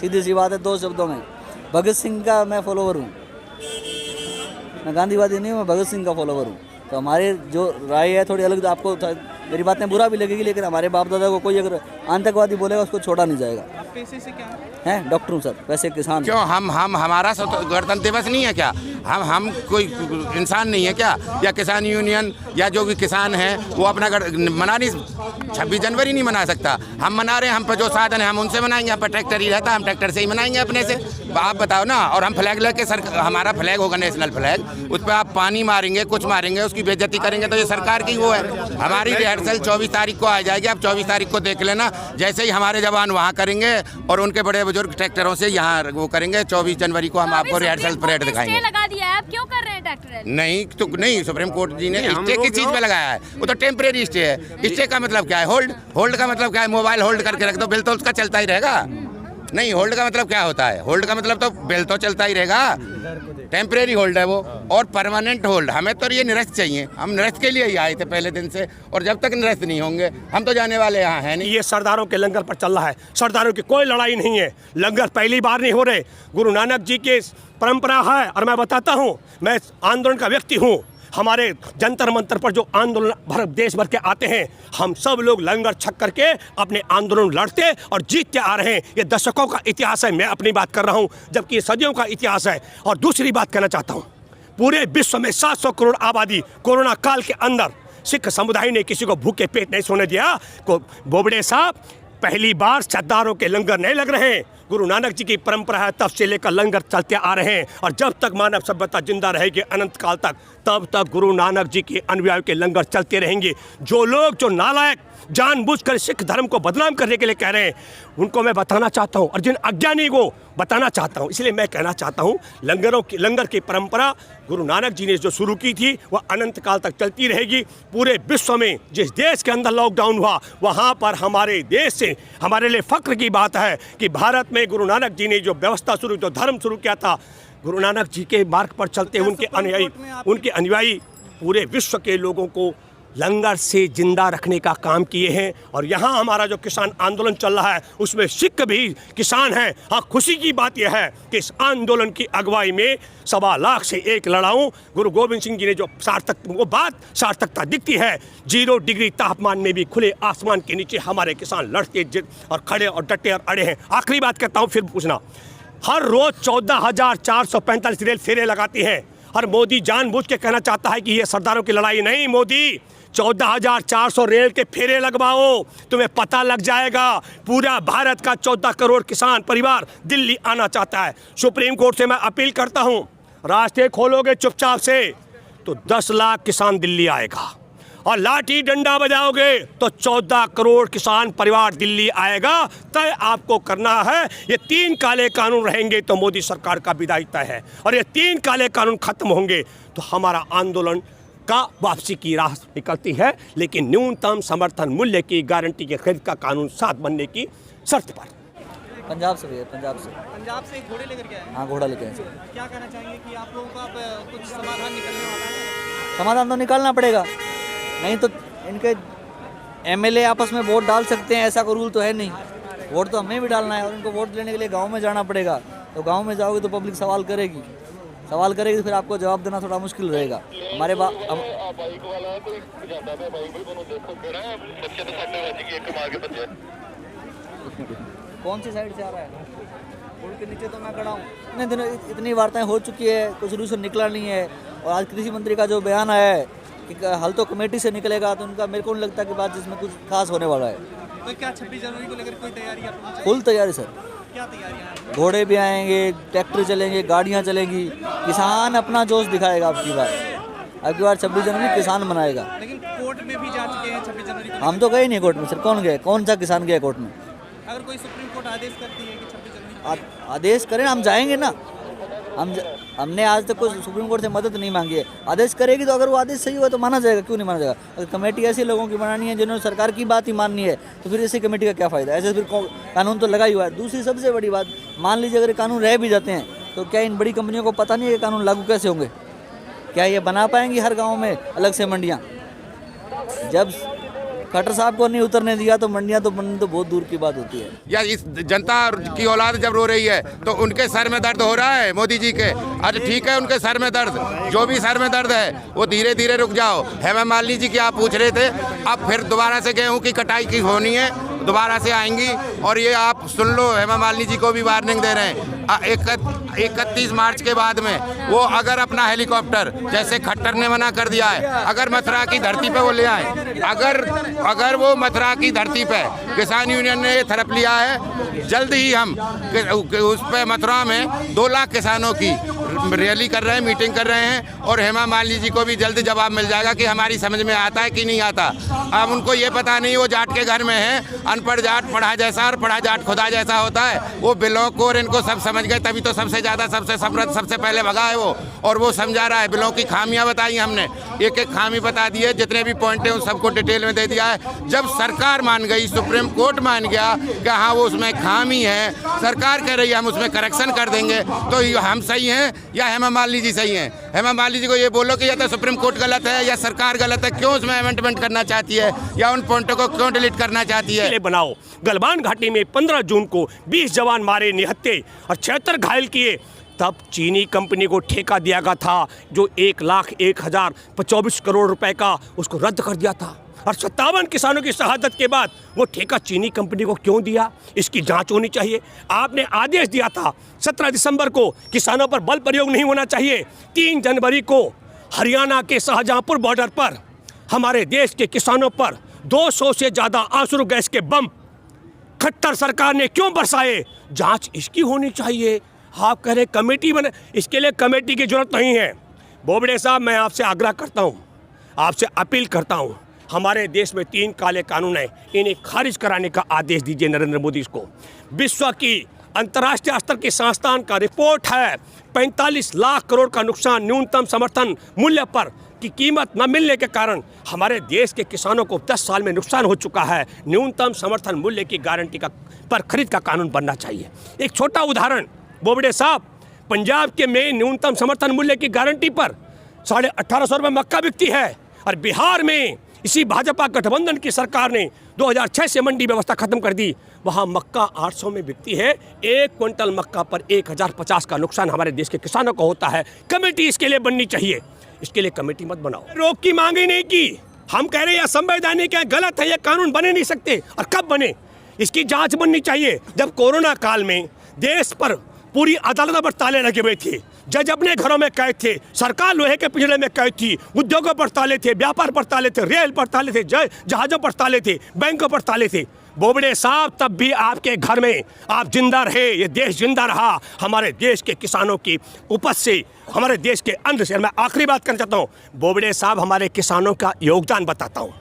सीधी सी बात है, दो शब्दों में, भगत सिंह का मैं फॉलोवर हूँ। मैं गांधीवादी नहीं हूँ, मैं भगत सिंह का फॉलोवर हूँ। तो हमारे जो राय है थोड़ी अलग, आपको मेरी बातें बुरा भी लगेगी, लेकिन हमारे बाप दादा को कोई अगर आतंकवादी बोलेगा उसको छोड़ा नहीं जाएगा। आप पेशे से क्या हैं? डॉक्टर हूँ सर, वैसे किसान। क्यों हम हमारा गणतंत्र दिवस नहीं है क्या? हम कोई इंसान नहीं है क्या? या किसान यूनियन या जो भी किसान है वो अपना मना नहीं, 26 जनवरी नहीं मना सकता? हम मना रहे हैं, हम पर जो साधन है हम उनसे मनाएंगे। हम पर ट्रैक्टर ही रहता है, हम ट्रैक्टर से ही मनाएंगे अपने से। आप बताओ ना। और हम फ्लैग लेके हमारा फ्लैग होगा नेशनल फ्लैग, उस पर आप पानी मारेंगे, कुछ मारेंगे, उसकी बेइज्जती करेंगे तो ये सरकार की वो है। हमारी रिहर्सल 24 तारीख को आ जाएगी। आप 24 तारीख को देख लेना, जैसे ही हमारे जवान वहाँ करेंगे और उनके बड़े बुजुर्ग ट्रैक्टरों से यहाँ वो करेंगे। 24 जनवरी को हम आपको रिहर्सल परेड दिखाएंगे। लगा दिया है, आप क्यों कर रहे हैं ट्रैक्टर? नहीं तो नहीं, सुप्रीम कोर्ट जी ने स्टे किस चीज पे लगाया है? वो तो टेम्परेरी स्टे है। स्टे का मतलब क्या है? होल्ड का मतलब क्या है? मोबाइल होल्ड करके रख दो, बिल तो उसका चलता ही रहेगा। नहीं, होल्ड का मतलब क्या होता है? होल्ड का मतलब तो बिल तो चलता ही रहेगा। टेम्परेरी होल्ड है वो, और परमानेंट होल्ड। हमें तो ये निरस्त चाहिए। हम निरस्त के लिए ही आए थे पहले दिन से, और जब तक निरस्त नहीं होंगे हम तो जाने वाले यहाँ हैं नहीं। ये सरदारों के लंगर पर चल रहा है। सरदारों की कोई लड़ाई नहीं है। लंगर पहली बार नहीं हो रहे। गुरु नानक जी की परंपरा है। और मैं बताता हूँ, मैं आंदोलन का व्यक्ति हूँ। हमारे जंतर मंतर पर जो आंदोलन देश भर के आते हैं, हम सब लोग लंगर छक करके अपने आंदोलन लड़ते और जीतते आ रहे हैं। ये दशकों का इतिहास है। मैं अपनी बात कर रहा हूँ, जबकि ये सदियों का इतिहास है। और दूसरी बात कहना चाहता हूँ, पूरे विश्व में 700 करोड़ आबादी, कोरोना काल के अंदर सिख समुदाय ने किसी को भूखे पेट नहीं सोने दिया। बोबड़े साहब, पहली बार सरदारों के लंगर नहीं लग रहे हैं। गुरु नानक जी की परंपरा है, तब से लेकर लंगर चलते आ रहे हैं। और जब तक मानव सभ्यता जिंदा रहेगी अनंत काल तक, तब तक गुरु नानक जी के अनुयायियों के लंगर चलते रहेंगे। जो लोग, जो नालायक जानबूझकर सिख धर्म को बदनाम करने के लिए कह रहे हैं, उनको मैं बताना चाहता हूं, और जिन अज्ञानी को बताना चाहता हूं। इसलिए मैं कहना चाहता हूं, लंगर की परंपरा गुरु नानक जी ने जो शुरू की थी वह अनंत काल तक चलती रहेगी। पूरे विश्व में जिस देश के अंदर लॉकडाउन हुआ, वहां पर हमारे देश से हमारे लिए फख्र की बात है कि भारत में गुरु नानक जी ने जो व्यवस्था शुरू, जो धर्म शुरू किया था, गुरु नानक जी के मार्ग पर चलते उनके अनुयायी पूरे विश्व के लोगों को लंगर से जिंदा रखने का काम किए हैं। और यहाँ हमारा जो किसान आंदोलन चल रहा है, उसमें सिख भी किसान हैं। हाँ, खुशी की बात यह है कि इस आंदोलन की अगुवाई में 1.25 लाख से एक लड़ाऊं गुरु गोविंद सिंह जी ने जो सार्थकता दिखती है। 0 डिग्री तापमान में भी खुले आसमान के नीचे हमारे किसान लड़ते और खड़े और डटे और अड़े हैं। आखिरी बात कहता हूँ, फिर पूछना। हर रोज 14,445 रेल फेरे लगाती हैं। और मोदी जानबूझ के कहना चाहता है कि ये सरदारों की लड़ाई नहीं। मोदी, 14,400 रेल के फेरे लगवाओ, तुम्हें पता लग जाएगा। पूरा भारत का 14 करोड़ किसान परिवार दिल्ली आना चाहता है। सुप्रीम कोर्ट से मैं अपील करता हूं, रास्ते खोलोगे चुपचाप से तो 10 लाख किसान दिल्ली आएगा, और लाठी डंडा बजाओगे तो 14 करोड़ किसान परिवार दिल्ली आएगा। तय आपको करना है। ये 3 काले कानून रहेंगे तो मोदी सरकार का विदाई तय है। और ये 3 काले कानून खत्म होंगे तो हमारा आंदोलन का वापसी की राह निकलती है, लेकिन न्यूनतम समर्थन मूल्य की गारंटी के खरीद का कानून 7 बनने की शर्त पर। पंजाब से भैया, पंजाब से घोड़े लेकर के आए? हाँ, घोड़ा लेके आए। क्या कहना चाहेंगे कि आप लोगों का कुछ समाधान निकलने वाला है? समाधान तो निकालना पड़ेगा, नहीं तो इनके एमएलए आपस में वोट डाल सकते हैं, ऐसा कोई रूल तो है नहीं। वोट तो हमें भी डालना है, और इनको वोट लेने के लिए गांव में जाना पड़ेगा। तो गांव में जाओगे तो पब्लिक सवाल करेगी तो फिर आपको जवाब देना थोड़ा मुश्किल रहेगा। हमारे कौन सी साइड से आ रहा है? पुल के नीचे तो मैं खड़ा हूँ। इतने दिनों इतनी वार्ताएं हो चुकी है, कोई सोल्यूशन निकला नहीं है। और आज कृषि मंत्री का जो बयान आया है कि हल तो कमेटी से निकलेगा, तो उनका मेरे को नहीं लगता कि बात जिसमें कुछ खास होने वाला है। तो क्या 26 जनवरी को लेकर कोई तैयारी आप? फुल तैयारी सर। क्या तैयारियां? घोड़े भी आएंगे, ट्रैक्टर चलेंगे, गाड़ियाँ चलेंगी। किसान अपना जोश दिखाएगा आपकी बार 26 जनवरी किसान मनाएगा। लेकिन कोर्ट में भी जा चुके हैं 26 जनवरी को। हम तो गए नहीं कोर्ट में सर। कौन गए? कौन सा किसान गया कोर्ट में? अगर कोई सुप्रीम कोर्ट आदेश करती है कि 26 जनवरी आदेश करें, हम जाएंगे ना। हमने आज तक कोई सुप्रीम कोर्ट से मदद नहीं मांगी है। आदेश करेगी तो अगर वो आदेश सही हुआ तो माना जाएगा, क्यों नहीं माना जाएगा। अगर कमेटी ऐसे लोगों की बनानी है जिन्होंने सरकार की बात ही माननी है, तो फिर ऐसी कमेटी का क्या फ़ायदा? ऐसे फिर कानून तो लगा ही हुआ है। दूसरी सबसे बड़ी बात, मान लीजिए अगर कानून रह भी जाते हैं तो क्या इन बड़ी कंपनियों को पता नहीं है कि कानून लागू कैसे होंगे? क्या ये बना पाएंगी हर गाँव में अलग से मंडियाँ? जब खट्टर साहब को नहीं उतरने दिया तो मंडियां तो बननी तो बहुत दूर की बात होती है। या इस जनता की औलाद जब रो रही है तो उनके सर में दर्द हो रहा है मोदी जी के। अरे ठीक है, उनके सर में दर्द, जो भी सर में दर्द है वो धीरे धीरे रुक जाओ। हेमा मालिनी जी की आप पूछ रहे थे, अब फिर दोबारा से गेहूं की कटाई की होनी है, दोबारा से आएंगी। और ये आप सुन लो, हेमा मालिनी जी को भी वार्निंग दे रहे हैं 31 मार्च के बाद में वो अगर अपना हेलीकॉप्टर, जैसे खट्टर ने मना कर दिया है, अगर मथुरा की धरती पे वो ले आए, अगर वो मथुरा की धरती पे किसान यूनियन ने ये थरप लिया है, जल्द ही हम उस पे मथुरा में 2 लाख किसानों की रैली कर रहे हैं, मीटिंग कर रहे हैं। और हेमा मालिनी जी को भी जल्द जवाब मिल जाएगा कि हमारी समझ में आता है कि नहीं आता। अब उनको ये पता नहीं, वो जाट के घर में है, अनपढ़ जाट पढ़ा जैसा और पढ़ा जाट खुदा जैसा होता है। वो बिलों को और इनको सब समझ गए, तभी तो सबसे ज़्यादा सबसे समृद्ध सबसे पहले भगा है वो। और वो समझा रहा है, बिलों की खामियां बताई हमने, एक एक खामी बता दी है, जितने भी पॉइंट हैं उन सबको डिटेल में दे दिया है। जब सरकार मान गई, सुप्रीम कोर्ट मान गया कि हाँ वो उसमें खामी है, सरकार कह रही है हम उसमें करेक्शन कर देंगे, तो हम सही हैं या हेमा मालिनी जी सही हैं? हेमा मालिनी जी को ये बोलो कि या तो सुप्रीम कोर्ट गलत है या सरकार गलत है, क्यों उसमें अमेंडमेंट करना चाहती है या उन पॉइंटों को क्यों डिलीट करना चाहती है? बनाओ। गलवान घाटी में 15 जून को 20 जवान मारे निहत्थे और 76 घायल किए। तब चीनी कंपनी को ठेका दिया गया था जो 1,01,024 करोड़ रुपए का, उसको रद्द कर दिया था। और 57 किसानों की शहादत के बाद वो ठेका चीनी कंपनी को क्यों दिया, इसकी जांच होनी चाहिए। आपने आदेश दिया था 17 दिसंबर को किसानों पर बल प्रयोग नहीं होना चाहिए। 3 जनवरी को हरियाणा के शाहजहांपुर बॉर्डर पर हमारे देश के किसानों पर 200 से ज़्यादा आंसू गैस के बम खट्टर सरकार ने क्यों बरसाए, जांच इसकी होनी चाहिए। आप कह रहे कमेटी बने, इसके लिए कमेटी की जरूरत नहीं है। बोबड़े साहब, मैं आपसे आग्रह करता हूँ, आपसे अपील करता हूँ, हमारे देश में 3 काले कानून हैं, इन्हें खारिज कराने का आदेश दीजिए नरेंद्र मोदी को। विश्व की अंतर्राष्ट्रीय स्तर के संस्थान का रिपोर्ट है 45 लाख करोड़ का नुकसान न्यूनतम समर्थन मूल्य पर की कीमत न मिलने के कारण हमारे देश के किसानों को 10 साल में नुकसान हो चुका है। न्यूनतम समर्थन मूल्य की गारंटी का पर खरीद का कानून बनना चाहिए। एक छोटा उदाहरण बोबड़े साहब, पंजाब के में न्यूनतम समर्थन मूल्य की गारंटी पर 1850 रुपये मक्का बिकती है, और बिहार में इसी भाजपा गठबंधन की सरकार ने 2006 से मंडी व्यवस्था खत्म कर दी, वहाँ मक्का 800 में बिकती है। 1 क्विंटल मक्का पर 1050 का नुकसान हमारे देश के किसानों को होता है। कमेटी इसके लिए बननी चाहिए, इसके लिए कमेटी मत बनाओ। रोक की मांग ही नहीं की, हम कह रहे हैं संवैधानिक है, गलत है, ये कानून बने नहीं सकते। और कब बने, इसकी जांच बननी चाहिए। जब कोरोना काल में देश पर पूरी अदालतों पर ताले लगे हुए थे, जज अपने घरों में कैद थे, सरकार लोहे के पिंजरे में कैद थी, उद्योगों पर ताले थे, व्यापार पर ताले थे, रेल पर ताले थे, जहाजों पर ताले थे, बैंकों पर ताले थे। बोबड़े साहब, तब भी आपके घर में आप जिंदा रहे, ये देश जिंदा रहा हमारे देश के किसानों की उपज से, हमारे देश के अन्न से। मैं आखिरी बात करना चाहता हूँ बोबड़े साहब, हमारे किसानों का योगदान बताता हूँ।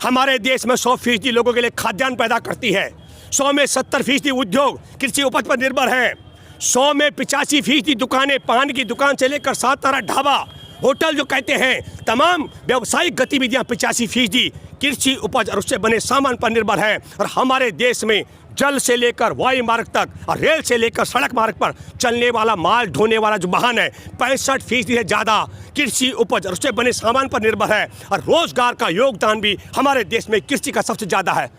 हमारे देश में 100% लोगों के लिए खाद्यान्न पैदा करती है, 100 में 70% उद्योग कृषि उपज पर निर्भर है, 100 में 85% दुकानें, पान की दुकान से लेकर 7 तरह ढाबा, होटल जो कहते हैं, तमाम व्यावसायिक गतिविधियां 85% कृषि उपज और उससे बने सामान पर निर्भर है। और हमारे देश में जल से लेकर वायु मार्ग तक और रेल से लेकर सड़क मार्ग पर चलने वाला माल ढोने वाला जो वाहन है 65% से ज़्यादा कृषि उपज और उससे बने सामान पर निर्भर है। और रोजगार का योगदान भी हमारे देश में कृषि का सबसे ज़्यादा है।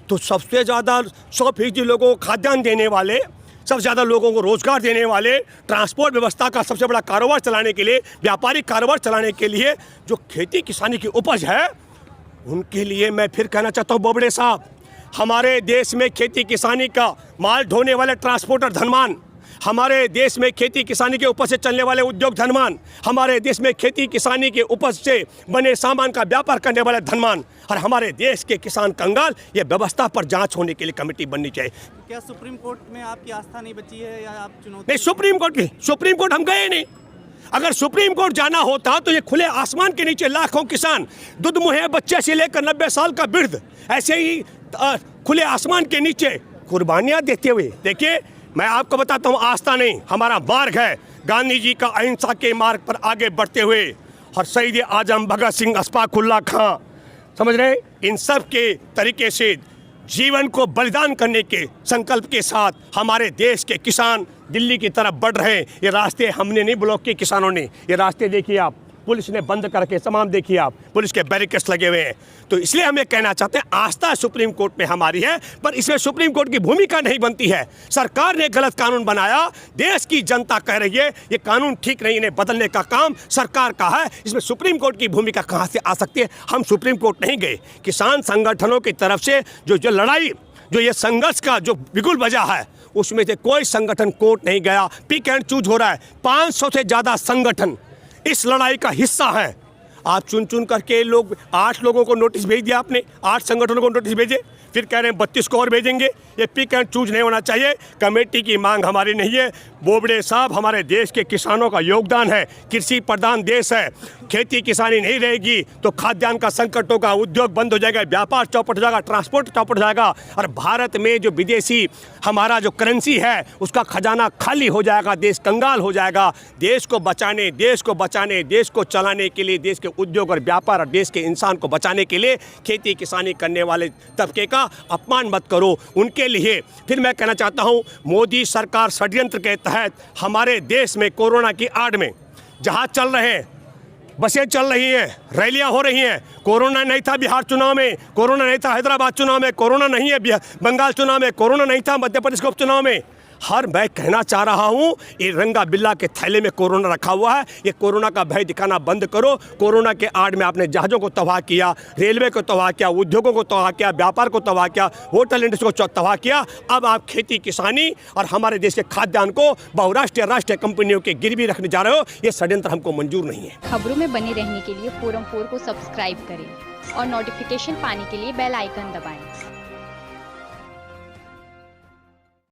तो सबसे ज़्यादा 100% लोगों को खाद्यान्न देने वाले, सबसे ज़्यादा लोगों को रोजगार देने वाले, ट्रांसपोर्ट व्यवस्था का सबसे बड़ा कारोबार चलाने के लिए, व्यापारिक कारोबार चलाने के लिए जो खेती किसानी की उपज है, उनके लिए मैं फिर कहना चाहता हूँ बोबड़े साहब, हमारे देश में खेती किसानी का माल ढोने वाले ट्रांसपोर्टर धनवान, हमारे देश में खेती किसानी के उपज से चलने वाले उद्योग धनवान, हमारे देश में खेती किसानी के उपज से बने सामान का व्यापार करने वाले धनवान, और हमारे देश के किसान कंगाल। ये व्यवस्था पर जांच होने के लिए कमेटी बननी चाहिए। क्या सुप्रीम कोर्ट में आपकी आस्था नहीं बची है या आप चुनौती? नहीं, सुप्रीम कोर्ट हम गए नहीं। अगर सुप्रीम कोर्ट जाना होता तो ये खुले आसमान के नीचे लाखों किसान, दूध मुहे बच्चे से लेकर 90 साल का वृद्ध, ऐसे ही खुले आसमान के नीचे कुर्बानियां देते हुए, देखिए मैं आपको बताता हूँ, आस्था नहीं, हमारा मार्ग है गांधी जी का अहिंसा के मार्ग पर आगे बढ़ते हुए, और शहीद आजम भगत सिंह, अशफाक उल्लाह खां, समझ रहे, इन सब के तरीके से जीवन को बलिदान करने के संकल्प के साथ हमारे देश के किसान दिल्ली की तरफ बढ़ रहे हैं। ये रास्ते हमने नहीं ब्लॉक किए, किसानों ने। ये रास्ते देखिए आप, पुलिस ने बंद करके तमाम देखिए आप पुलिस के बैरिकेड्स लगे हुए हैं। तो इसलिए हम ये कहना चाहते हैं आस्था सुप्रीम कोर्ट में हमारी है, पर इसमें सुप्रीम कोर्ट की भूमिका नहीं बनती है। सरकार ने गलत कानून बनाया, देश की जनता कह रही है ये कानून ठीक नहीं, इन्हें बदलने का काम सरकार का है, इसमें सुप्रीम कोर्ट की भूमिका कहाँ से आ सकती है। हम सुप्रीम कोर्ट नहीं गए, किसान संगठनों की तरफ से जो लड़ाई, जो ये संघर्ष का जो बिगुल बजा है, उसमें से कोई संगठन कोर्ट नहीं गया। पिक एंड चूज हो रहा है। 500 से ज़्यादा संगठन इस लड़ाई का हिस्सा है। आप चुन चुन करके लोग 8 लोगों को नोटिस भेज दिया आपने, 8 संगठनों को नोटिस भेजे, फिर कह रहे हैं 32 को और भेजेंगे। ये पिक एंड चूज नहीं होना चाहिए। कमेटी की मांग हमारी नहीं है। बोबड़े साहब, हमारे देश के किसानों का योगदान है, कृषि प्रधान देश है, खेती किसानी नहीं रहेगी तो खाद्यान्न का संकट होगा, उद्योग बंद हो जाएगा, व्यापार चौपट हो जाएगा, ट्रांसपोर्ट चौपट हो जाएगा, और भारत में जो विदेशी हमारा जो करेंसी है उसका खजाना खाली हो जाएगा, देश कंगाल हो जाएगा। देश को बचाने, देश को चलाने के लिए, देश के उद्योग और व्यापार और देश के इंसान को बचाने के लिए खेती किसानी करने वाले तबके का अपमान मत करो। उनके लिए फिर मैं कहना चाहता हूँ, मोदी सरकार षड्यंत्र के तहत हमारे देश में कोरोना की आड़ में जहाज चल रहे हैं, बसें चल रही हैं, रैलियां हो रही हैं। कोरोना नहीं था बिहार चुनाव में, कोरोना नहीं था हैदराबाद चुनाव में, कोरोना नहीं है बंगाल चुनाव में, कोरोना नहीं था मध्य प्रदेश चुनाव में। मैं कहना चाह रहा हूँ, ये रंगा बिल्ला के थैले में कोरोना रखा हुआ है। ये कोरोना का भय दिखाना बंद करो। कोरोना के आड़ में आपने जहाज़ों को तबाह किया, रेलवे को तबाह किया, उद्योगों को तबाह किया, व्यापार को तबाह किया, होटल इंडस्ट्री को तबाह किया। अब आप खेती किसानी और हमारे देश के खाद्यान्न को बहुराष्ट्रीय राष्ट्रीय कंपनियों के गिरवी रखने जा रहे हो। ये षड्यंत्र हमको मंजूर नहीं है। खबरों में बने रहने के लिए फोरम 4 को सब्सक्राइब करें और नोटिफिकेशन पाने के लिए बेल आइकन दबाएं।